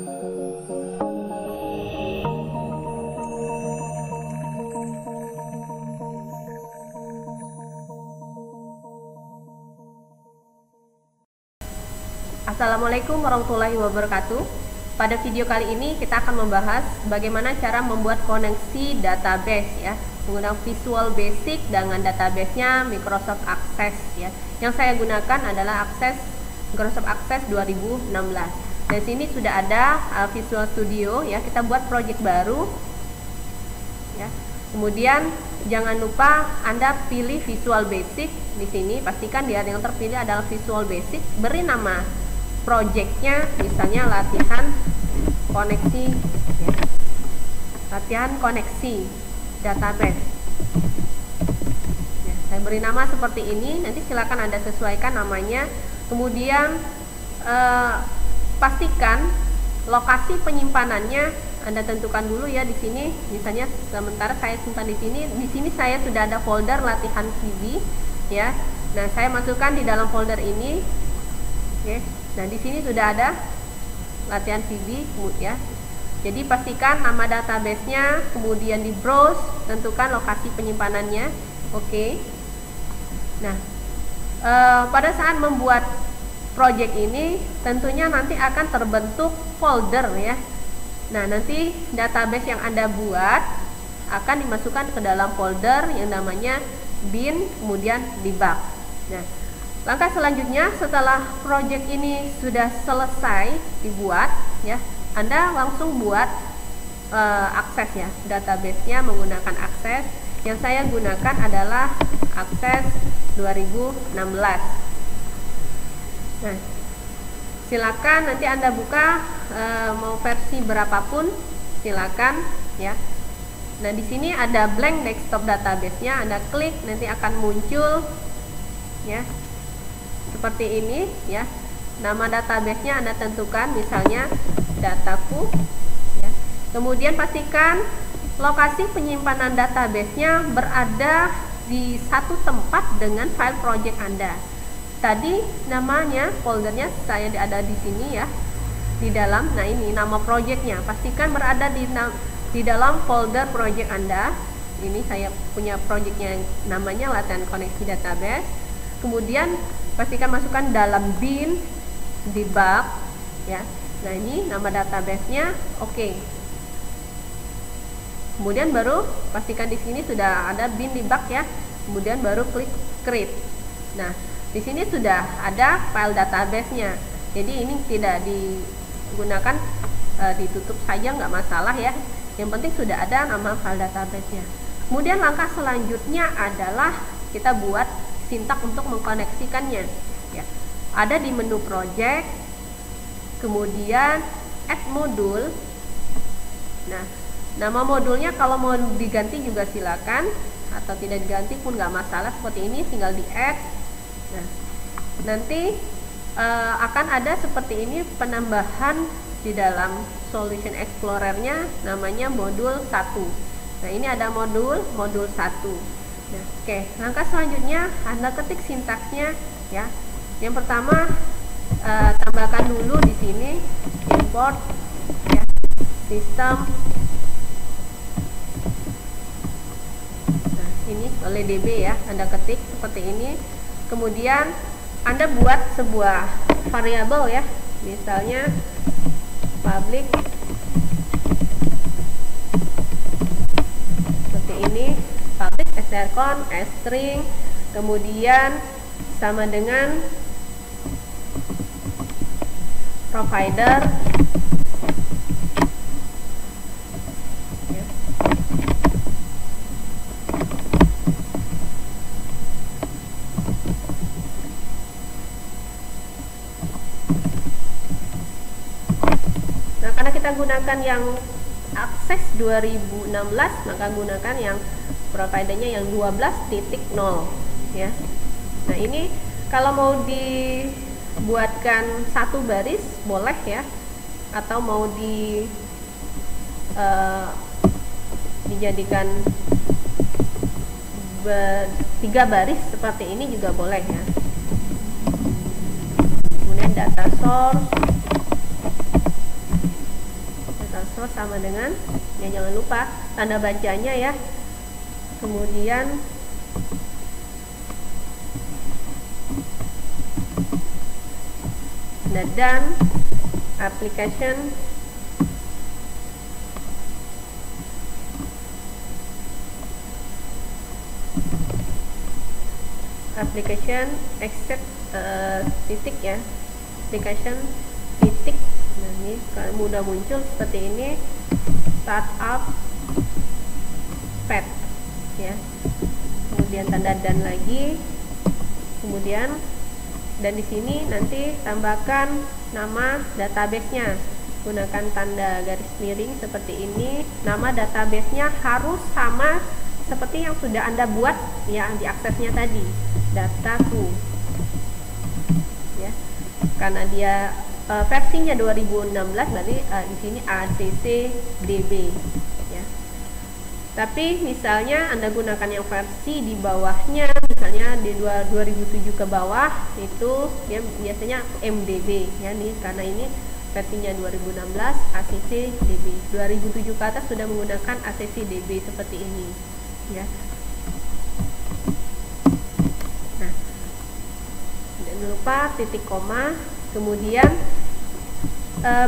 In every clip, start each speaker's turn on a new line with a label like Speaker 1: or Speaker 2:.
Speaker 1: Assalamualaikum warahmatullahi wabarakatuh. Pada video kali ini kita akan membahas bagaimana cara membuat koneksi database ya, menggunakan Visual Basic dengan database-nya Microsoft Access ya. Yang saya gunakan adalah Microsoft Access 2016. Di sini sudah ada Visual Studio ya, kita buat project baru ya. Kemudian jangan lupa Anda pilih Visual Basic di sini, pastikan dia yang terpilih adalah Visual Basic, beri nama projectnya misalnya latihan koneksi ya. Latihan koneksi database ya, saya beri nama seperti ini, nanti silakan Anda sesuaikan namanya. Kemudian pastikan lokasi penyimpanannya Anda tentukan dulu ya. Di sini misalnya sementara saya simpan di sini saya sudah ada folder latihan VB ya. Nah, saya masukkan di dalam folder ini ya. Nah, di sini sudah ada latihan VB ya. Jadi pastikan nama database-nya, kemudian di browse, tentukan lokasi penyimpanannya. Oke. Nah, pada saat membuat project ini tentunya nanti akan terbentuk folder ya. Nah, nanti database yang Anda buat akan dimasukkan ke dalam folder yang namanya bin, kemudian debug. Nah, langkah selanjutnya setelah project ini sudah selesai dibuat ya, Anda langsung buat akses ya, database-nya menggunakan akses. Yang saya gunakan adalah Access 2016. Nah, silakan nanti Anda buka mau versi berapapun silakan ya. Nah, di sini ada blank desktop database-nya, Anda klik nanti akan muncul ya. Seperti ini ya. Nama database-nya Anda tentukan misalnya dataku ya. Kemudian pastikan lokasi penyimpanan database-nya berada di satu tempat dengan file project Anda. Tadi namanya foldernya saya ada di sini ya. Di dalam, nah ini nama project-nya. Pastikan berada di dalam folder project Anda. Ini saya punya project-nya namanya latihan koneksi database. Kemudian pastikan masukkan dalam bin debug ya. Nah, ini nama database-nya. Oke. Kemudian baru pastikan di sini sudah ada bin debug ya. Kemudian baru klik create. Nah, di sini sudah ada file database-nya. Jadi ini tidak digunakan ditutup saja nggak masalah ya. Yang penting sudah ada nama file database-nya. Kemudian langkah selanjutnya adalah kita buat sintak untuk mengkoneksikannya ya. Ada di menu project, kemudian add modul. Nah, nama modulnya kalau mau diganti juga silakan, atau tidak diganti pun nggak masalah, seperti ini tinggal di add. Nah, nanti akan ada seperti ini penambahan di dalam Solution Explorer-nya, namanya modul 1. Nah, ini ada modul 1. Nah, oke, langkah selanjutnya Anda ketik sintaksnya ya. Yang pertama tambahkan dulu di sini import ya, sistem. Nah, ini oleh DB ya, Anda ketik seperti ini. Kemudian Anda buat sebuah variabel ya, misalnya public seperti ini. Public strcon string, kemudian sama dengan provider ya. Nah, karena kita gunakan yang Access 2016, maka gunakan yang providernya yang 12.0 ya. Nah, ini kalau mau dibuatkan satu baris boleh ya, atau mau dijadikan 3 baris seperti ini juga boleh ya. Kemudian data source So sama dengan, ya jangan lupa tanda bacanya ya. Kemudian dan application accept titik ya, application titik. Nah ini kalau udah muncul seperti ini, startup path ya, kemudian tanda dan lagi, kemudian dan di sini nanti tambahkan nama database-nya, gunakan tanda garis miring seperti ini. Nama database-nya harus sama seperti yang sudah Anda buat ya di aksesnya tadi, dataku ya, karena dia versinya 2016 berarti di sini ACCDB ya. Tapi misalnya Anda gunakan yang versi di bawahnya, misalnya di 2007 ke bawah, itu dia biasanya MDB ya nih, karena ini versinya 2016 ACCDB. 2007 ke atas sudah menggunakan ACCDB seperti ini ya. Nah, jangan lupa titik koma, kemudian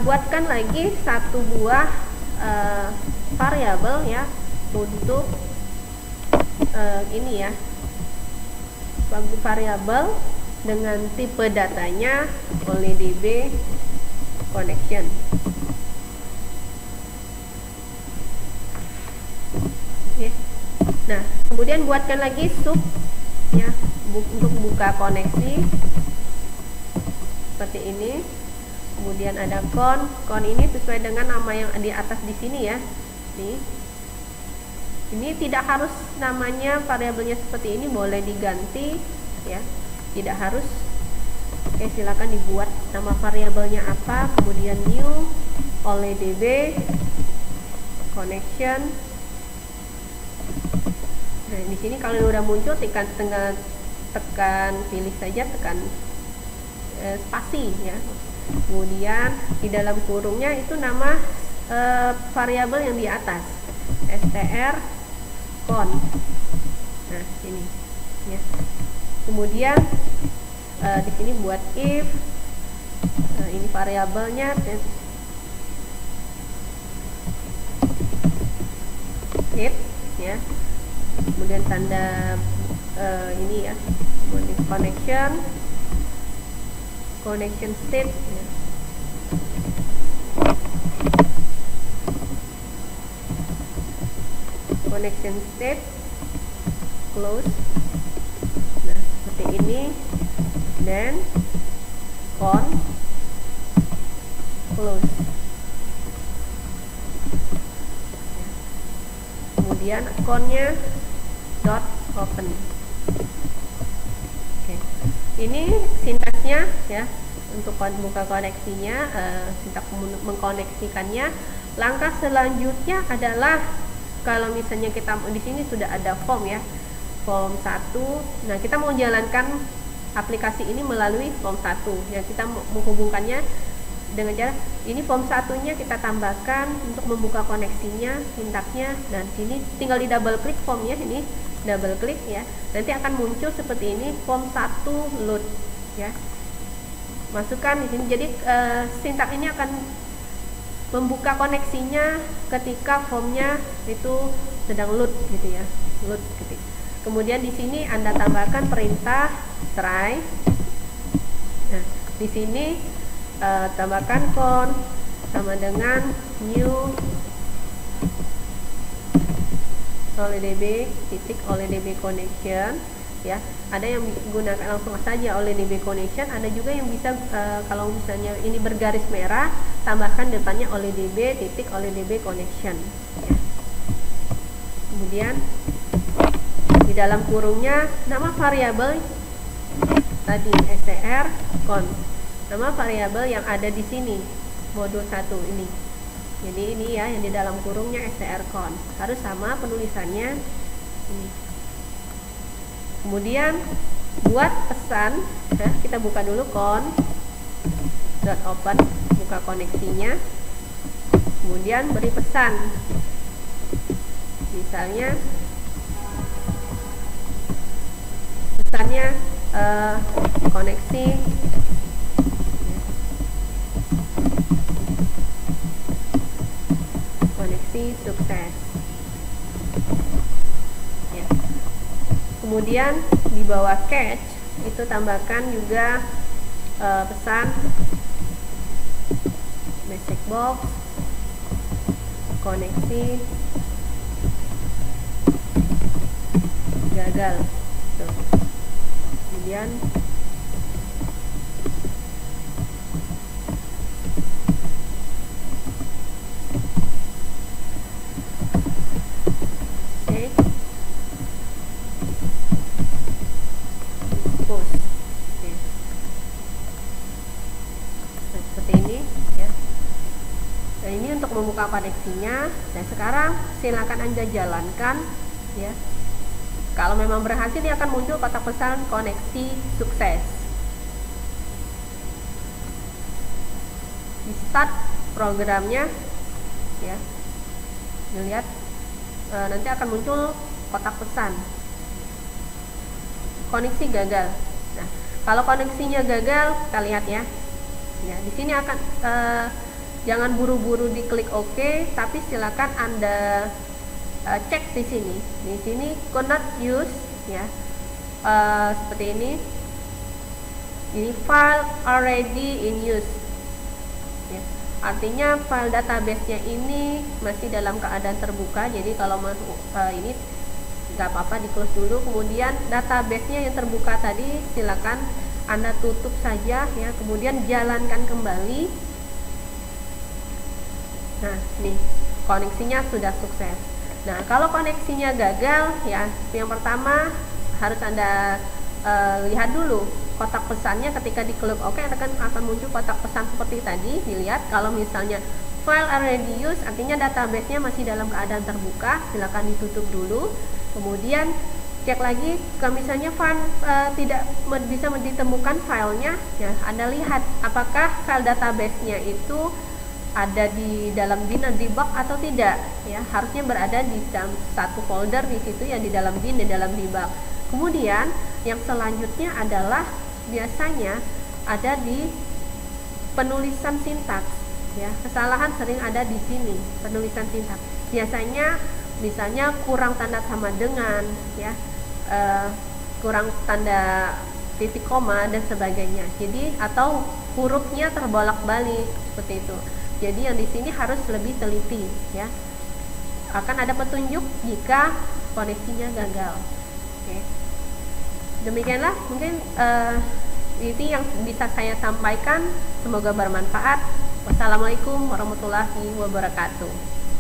Speaker 1: buatkan lagi satu buah variabel ya untuk ini ya, variabel dengan tipe datanya OLEDB connection. Oke. Nah, kemudian buatkan lagi sub ya untuk buka koneksi seperti ini. Kemudian ada con ini sesuai dengan nama yang di atas di sini ya. Nih. Ini tidak harus namanya variabelnya seperti ini, boleh diganti ya, tidak harus. Oke, silakan dibuat nama variabelnya apa, kemudian new OLEDB connection. Nah, di sini kalau udah muncul tekan pilih saja, tekan spasi ya. Kemudian di dalam kurungnya itu nama variabel yang di atas, str con. Nah, ini ya. Kemudian di sini buat if, ini variabelnya if ya. Kemudian tanda ini ya, connection state ya. Connection state close. Nah, seperti ini, dan close. Kemudian connya dot open. Oke. Ini sintaksnya ya untuk buka koneksinya, sintaks mengkoneksikannya. Langkah selanjutnya adalah kalau misalnya kita di sini sudah ada form ya, form 1. Nah, kita mau jalankan aplikasi ini melalui form 1 ya, kita menghubungkannya dengan cara ini. Form 1-nya kita tambahkan untuk membuka koneksinya, sintaksnya, dan sini tinggal di double klik formnya, ini double klik ya, nanti akan muncul seperti ini, form 1 load ya. Masukkan di sini. Jadi sintaks ini akan membuka koneksinya ketika formnya itu sedang load gitu ya, load gitu. Kemudian di sini Anda tambahkan perintah try. Nah, di sini tambahkan con sama dengan new OLEDB titik OLEDB connection ya. Ada yang gunakan langsung saja OLEDB connection, ada juga yang bisa kalau misalnya ini bergaris merah, tambahkan depannya OLEDB titik OLEDB connection ya. Kemudian di dalam kurungnya nama variabel tadi str con, nama variabel yang ada di sini modul 1 ini. Jadi ini ya yang di dalam kurungnya str con, harus sama penulisannya ini. Kemudian buat pesan ya, kita buka dulu con dot open, buka koneksinya. kemudian beri pesan, misalnya pesannya koneksi sukses ya. Kemudian di bawah catch itu tambahkan juga pesan message box koneksi gagal. Tuh. Kemudian membuka koneksinya. Dan sekarang silakan Anda jalankan ya. Kalau memang berhasil, dia akan muncul kotak pesan koneksi sukses. Di start programnya ya, dilihat nanti akan muncul kotak pesan koneksi gagal. Nah, kalau koneksinya gagal, kita lihat ya. Ya, di sini akan jangan buru-buru diklik OK, tapi silakan Anda cek di sini. Di sini cannot use ya. Seperti ini. Ini file already in use. Ya. Artinya file database-nya ini masih dalam keadaan terbuka. Jadi kalau masuk ini nggak apa-apa di close dulu. Kemudian database-nya yang terbuka tadi silakan Anda tutup saja ya. Kemudian jalankan kembali. Nah, nih koneksinya sudah sukses. Nah, kalau koneksinya gagal ya, yang pertama harus Anda lihat dulu kotak pesannya. Ketika diklik OK akan muncul kotak pesan seperti tadi. Dilihat kalau misalnya file already used, artinya database-nya masih dalam keadaan terbuka, silakan ditutup dulu. Kemudian cek lagi kalau misalnya file tidak bisa ditemukan filenya ya, Anda lihat apakah file database-nya itu ada di dalam bin dan debug atau tidak ya. Harusnya berada di dalam satu folder di situ ya, di dalam bin, di dalam debug. Kemudian yang selanjutnya adalah biasanya ada di penulisan sintaks ya. Kesalahan sering ada di sini, penulisan sintaks. Biasanya misalnya kurang tanda sama dengan ya, kurang tanda titik koma dan sebagainya. Jadi atau hurufnya terbolak-balik seperti itu. Jadi yang di sini harus lebih teliti ya. Akan ada petunjuk jika koneksinya gagal. Oke. Demikianlah mungkin ini yang bisa saya sampaikan. Semoga bermanfaat. Wassalamualaikum warahmatullahi wabarakatuh.